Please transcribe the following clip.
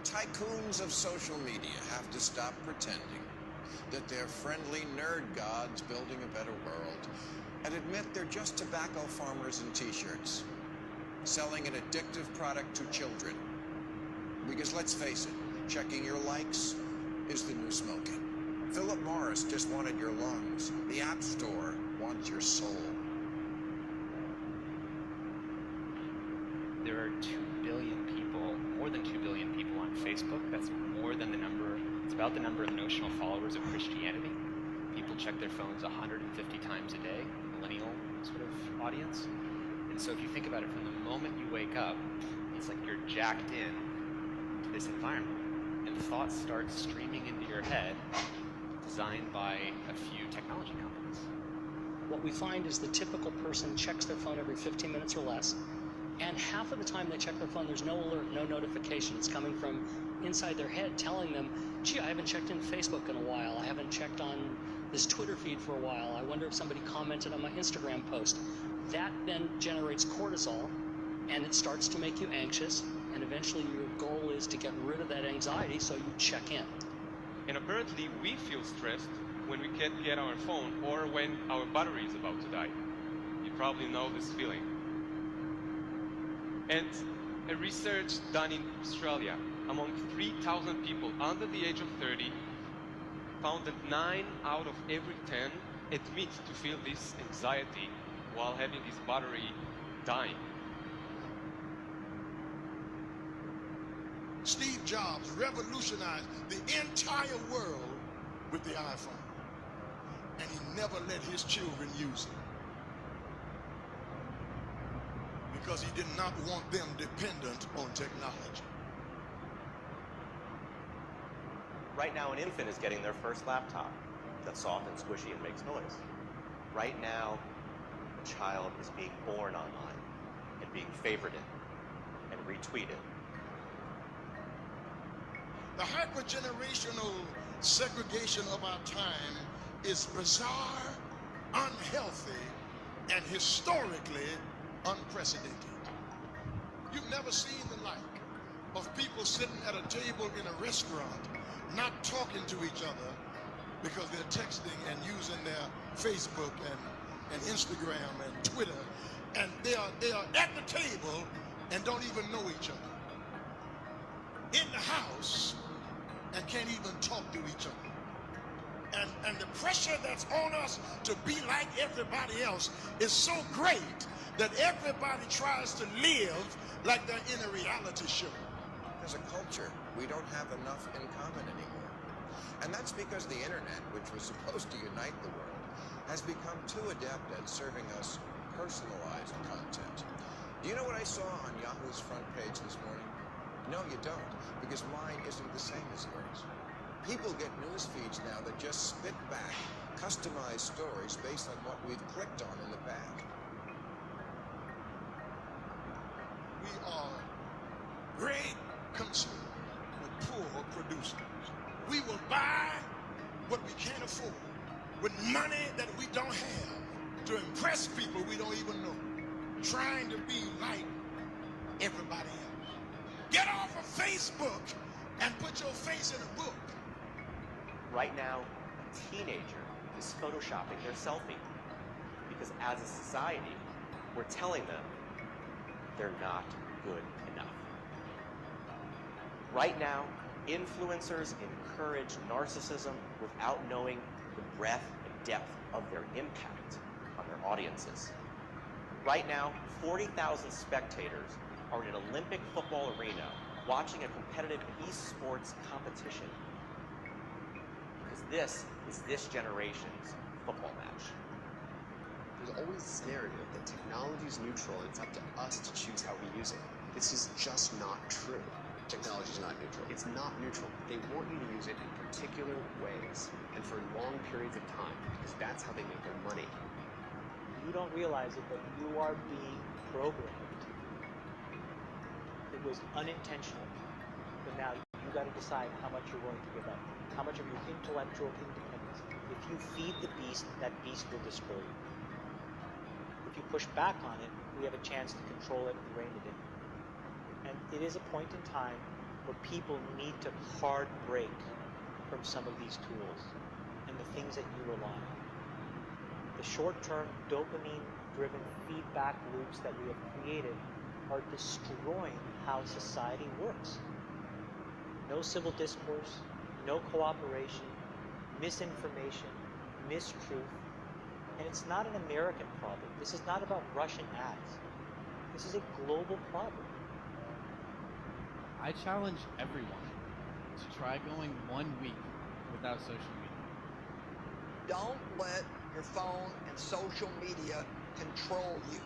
Tycoons of social media have to stop pretending that they're friendly nerd gods building a better world and admit they're just tobacco farmers in t-shirts, selling an addictive product to children. Because let's face it, checking your likes is the new smoking. Philip Morris just wanted your lungs. The App Store wants your soul. There are 2 billion people, more than 2 billion people on Facebook. That's more than the number, it's about the number of notional followers of Christianity. People check their phones 150 times a day, millennial sort of audience. And so if you think about it, from the moment you wake up, it's like you're jacked in to this environment. And thoughts start streaming into your head, designed by a few technology companies. What we find is the typical person checks their phone every 15 minutes or less, and half of the time they check their phone, there's no alert, no notification. It's coming from inside their head telling them, gee, I haven't checked in Facebook in a while. I haven't checked on this Twitter feed for a while. I wonder if somebody commented on my Instagram post. That then generates cortisol, and it starts to make you anxious, and eventually your goal is to get rid of that anxiety, so you check in. And apparently we feel stressed when we can't get our phone or when our battery is about to die. You probably know this feeling. And a research done in Australia among 3,000 people under the age of 30 found that 9 out of every 10 admit to feel this anxiety while having his battery dying. Steve Jobs revolutionized the entire world with the iPhone, and he never let his children use it because he did not want them dependent on technology. Right now, an infant is getting their first laptop that's soft and squishy and makes noise. Right now, a child is being born online and being favorited and retweeted. The hyper-generational segregation of our time is bizarre, unhealthy, and historically unprecedented. You've never seen the like of people sitting at a table in a restaurant not talking to each other because they're texting and using their Facebook and Instagram and Twitter, and they are at the table and don't even know each other. In the house and can't even talk to each other. And the pressure that's on us to be like everybody else is so great that everybody tries to live like they're in a reality show. As a culture, we don't have enough in common anymore. And that's because the internet, which was supposed to unite the world, has become too adept at serving us personalized content. Do you know what I saw on Yahoo's front page this morning? No, you don't, because mine isn't the same as yours. People get news feeds now that just spit back customized stories based on what we've clicked on in the past. We are great consumers but poor producers. We will buy what we can't afford with money that we don't have to impress people we don't even know, trying to be like everybody else. Get off of Facebook and put your face in a book. Right now, a teenager is photoshopping their selfie because as a society, we're telling them they're not good enough. Right now, influencers encourage narcissism without knowing the breadth and depth of their impact on their audiences. Right now, 40,000 spectators are in an Olympic football arena watching a competitive esports competition because this is this generation's football match. There's always this narrative that technology is neutral and it's up to us to choose how we use it. This is just not true. Technology is not neutral. It's not neutral. They want you to use it in particular ways and for long periods of time because that's how they make their money. You don't realize it, but you are being programmed. It was unintentional, but now you got to decide how much you're willing to give up, how much of your intellectual independence. If you feed the beast, that beast will destroy you. If you push back on it, we have a chance to control it and rein it in. And it is a point in time where people need to hard break from some of these tools and the things that you rely on. The short-term dopamine-driven feedback loops that we have created are destroying how society works. No civil discourse, no cooperation, misinformation, mistruth. And it's not an American problem. This is not about Russian ads. This is a global problem. I challenge everyone to try going 1 week without social media. Don't let your phone and social media control you.